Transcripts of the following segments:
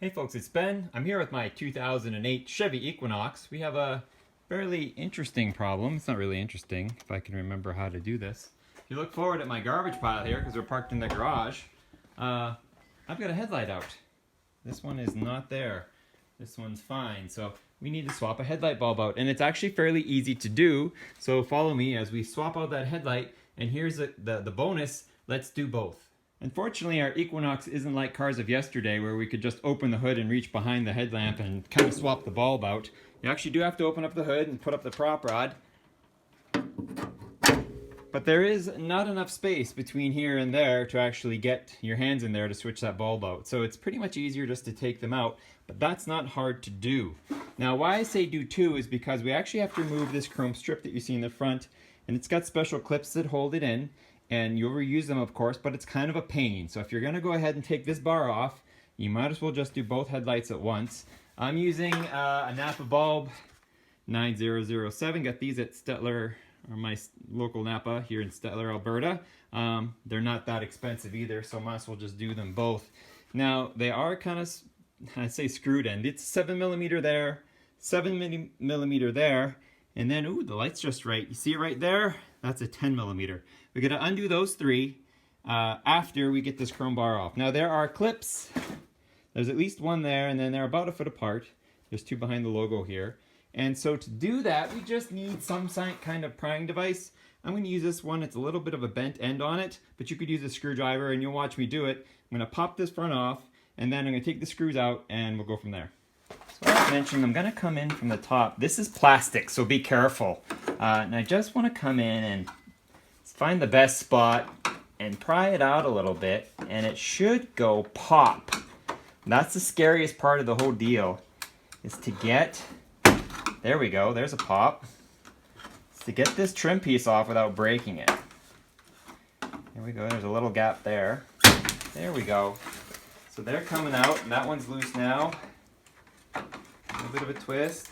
Hey folks, it's Ben. I'm here with my 2008 Chevy Equinox. We have a fairly interesting problem. It's not really interesting if I can remember how to do this. If you look forward at my garbage pile here, because we're parked in the garage, I've got a headlight out. This one is not there. This one's fine. So we need to swap a headlight bulb out. And it's actually fairly easy to do. So follow me as we swap out that headlight. And here's the bonus. Let's do both. Unfortunately, our Equinox isn't like cars of yesterday where we could just open the hood and reach behind the headlamp and kind of swap the bulb out. You actually do have to open up the hood and put up the prop rod. But there is not enough space between here and there to actually get your hands in there to switch that bulb out. So it's pretty much easier just to take them out, but that's not hard to do. Now why I say do two is because we actually have to remove this chrome strip that you see in the front, and it's got special clips that hold it in. And you'll reuse them, of course, but it's kind of a pain. So if you're going to go ahead and take this bar off, you might as well just do both headlights at once. I'm using a Napa bulb 9007. Got these at Stettler, or my local Napa here in Stettler, Alberta. They're not that expensive either, so might as well just do them both. Now, they are kind of, I say screwed end. It's 7mm there, 7mm there, and then, ooh, the light's just right. You see it right there? That's a 10mm. We're going to undo those three after we get this chrome bar off. Now there are clips. There's at least one there, and then they're about a foot apart. There's two behind the logo here. And so to do that, we just need some kind of prying device. I'm going to use this one. It's a little bit of a bent end on it, but you could use a screwdriver, and you'll watch me do it. I'm going to pop this front off, and then I'm going to take the screws out, and we'll go from there. So as mentioned, I'm going to come in from the top. This is plastic, so be careful. And I just want to come in and find the best spot and pry it out a little bit, and it should go pop. That's the scariest part of the whole deal, is to get, there we go, there's a pop. It's to get this trim piece off without breaking it. There we go, there's a little gap there. There we go. So they're coming out, and that one's loose now. A little bit of a twist.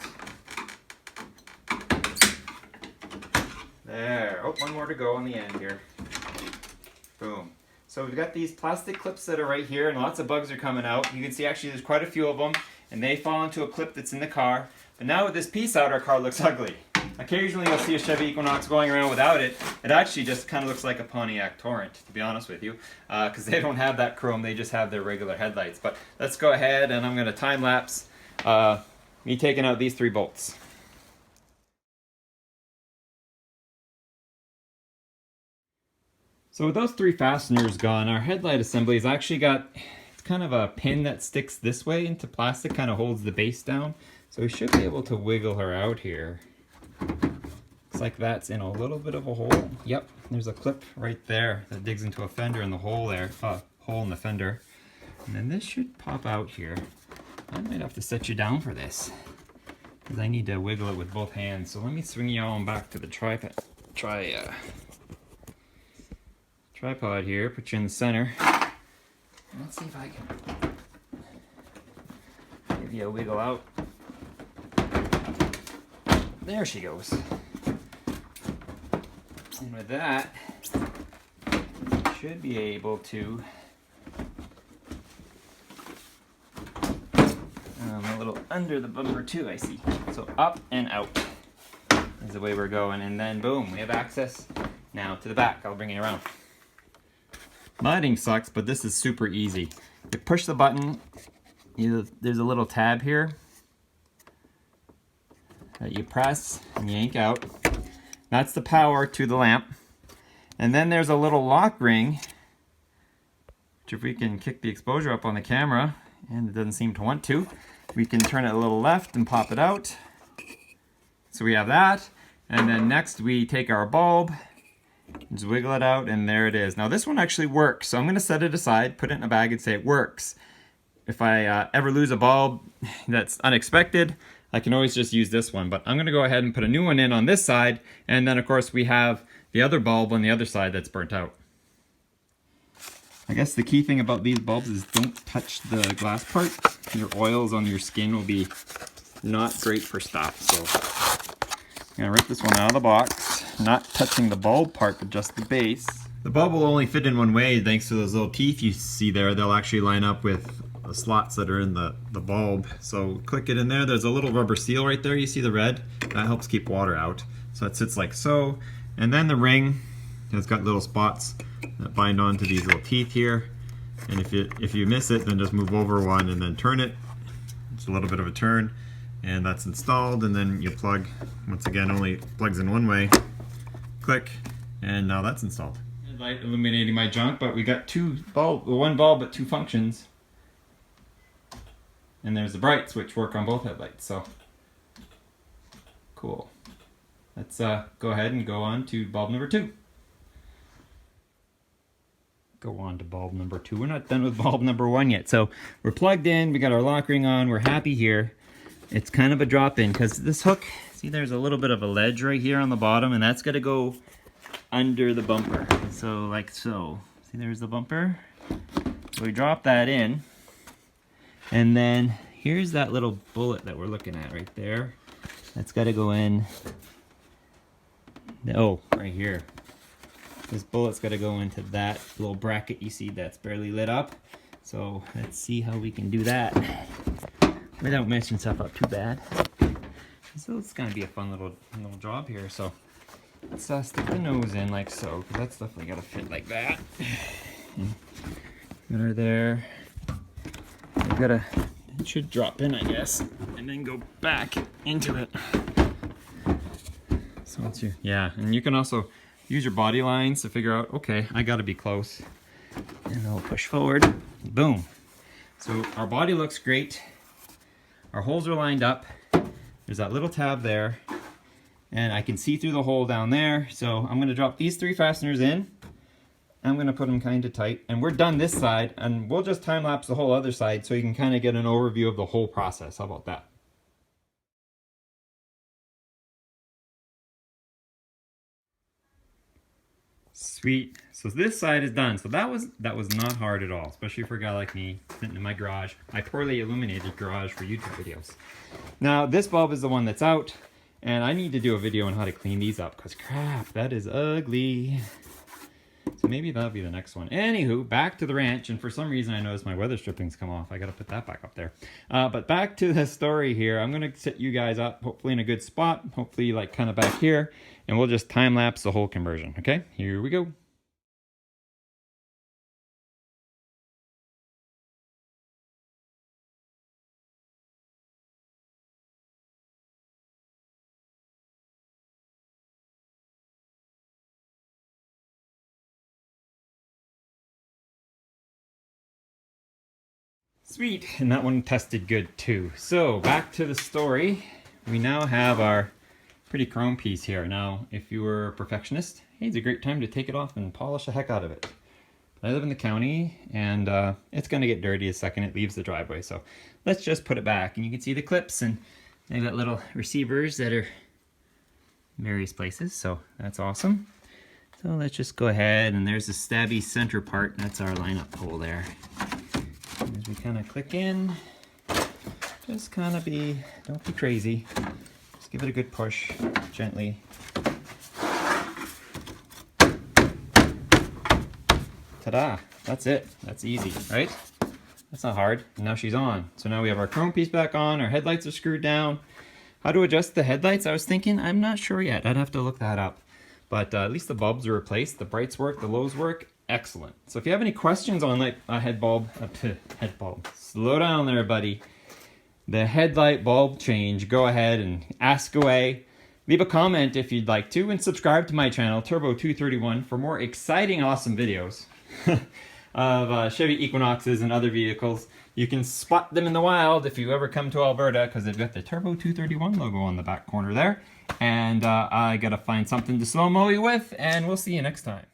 There. Oh, one more to go on the end here. Boom. So we've got these plastic clips that are right here, and lots of bugs are coming out. You can see actually there's quite a few of them, and they fall into a clip that's in the car. But now with this piece out, our car looks ugly. Occasionally you'll see a Chevy Equinox going around without it. It actually just kind of looks like a Pontiac Torrent, to be honest with you, because they don't have that chrome, they just have their regular headlights. But let's go ahead, and I'm going to time lapse me taking out these three bolts. So with those three fasteners gone, our headlight assembly has actually got, it's kind of a pin that sticks this way into plastic, kind of holds the base down. So we should be able to wiggle her out here. Looks like that's in a little bit of a hole. Yep, there's a clip right there that digs into a fender in the hole there, hole in the fender. And then this should pop out here. I might have to set you down for this, because I need to wiggle it with both hands. So let me swing you on back to the tripod here, put you in the center. Let's see if I can give you a wiggle out. There she goes. And with that, should be able to, a little under the bumper too, I see. So up and out is the way we're going, and then boom, we have access now to the back. I'll bring you around. Lighting sucks, but this is super easy. You push the button, there's a little tab here that you press and yank out. That's the power to the lamp. And then there's a little lock ring, which if we can kick the exposure up on the camera, and it doesn't seem to want to, we can turn it a little left and pop it out. So we have that. And then next we take our bulb, just wiggle it out, and there it is. Now this one actually works, so I'm going to set it aside, put it in a bag, and say it works. If I ever lose a bulb that's unexpected, I can always just use this one. But I'm going to go ahead and put a new one in on this side, and then of course we have the other bulb on the other side that's burnt out. I guess the key thing about these bulbs is don't touch the glass part. Your oils on your skin will be not great for stuff. So I'm going to rip this one out of the box, not touching the bulb part, but just the base. The bulb will only fit in one way thanks to those little teeth you see there. They'll actually line up with slots that are in the bulb. So click it in there. There's a little rubber seal right there. You see the red? That helps keep water out. So it sits like so. And then the ring has got little spots that bind onto these little teeth here. And if you miss it, then just move over one and then turn it. It's a little bit of a turn. And that's installed, and then you plug. Once again, only plugs in one way. Click, and now that's installed. Headlight illuminating my junk, but we got one bulb but two functions. And there's the brights, which work on both headlights, so cool. Let's go ahead and go on to bulb number 2. Go on to bulb number 2. We're not done with bulb number 1 yet. So we're plugged in, we got our lock ring on, we're happy here. It's kind of a drop in because this hook, see there's a little bit of a ledge right here on the bottom, and that's gonna go under the bumper. So like so. See there's the bumper? So we drop that in, and then here's that little bullet that we're looking at right there. That's gotta go in. Oh, right here. This bullet's got to go into that little bracket you see that's barely lit up. So let's see how we can do that without messing stuff up too bad. So it's going to be a fun little job here. So let's stick the nose in like so, because that's definitely got to fit like that. Got her there. It should drop in, I guess, and then go back into it. So once yeah, and you can also use your body lines to figure out, okay, I gotta be close. And I'll push forward, boom. So our body looks great. Our holes are lined up. There's that little tab there. And I can see through the hole down there. So I'm gonna drop these 3 fasteners in. I'm gonna put them kind of tight. And we're done this side, and we'll just time lapse the whole other side so you can kind of get an overview of the whole process. How about that? Sweet. So this side is done. So that was not hard at all, especially for a guy like me sitting in my garage, my poorly illuminated garage for YouTube videos. Now this bulb is the one that's out, and I need to do a video on how to clean these up because crap, that is ugly. So maybe that'll be the next one. Anywho, back to the ranch, and for some reason I noticed my weather stripping's come off. I gotta put that back up there. But back to the story here. I'm gonna set you guys up hopefully in a good spot, hopefully like kind of back here, and we'll just time lapse the whole conversion. Okay, here we go. Sweet, and that one tested good too. So back to the story. We now have our pretty chrome piece here. Now, if you were a perfectionist, hey, it's a great time to take it off and polish the heck out of it. I live in the county, and it's gonna get dirty the second it leaves the driveway. So let's just put it back, and you can see the clips, and they've got little receivers that are in various places. So that's awesome. So let's just go ahead, and there's the stabby center part. That's our lineup hole there. As we kind of click in, just kind of don't be crazy. Just give it a good push, gently. Ta-da, that's it. That's easy, right? That's not hard. And now she's on. So now we have our chrome piece back on, our headlights are screwed down. How to adjust the headlights, I was thinking, I'm not sure yet. I'd have to look that up. But at least the bulbs are replaced, the brights work, the lows work. Excellent. So if you have any questions on like a head bulb, slow down there, buddy. The headlight bulb change, go ahead and ask away. Leave a comment if you'd like to, and subscribe to my channel, Turbo231, for more exciting, awesome videos of Chevy Equinoxes and other vehicles. You can spot them in the wild if you ever come to Alberta, because they've got the Turbo231 logo on the back corner there. And I gotta find something to slow-mo you with, and we'll see you next time.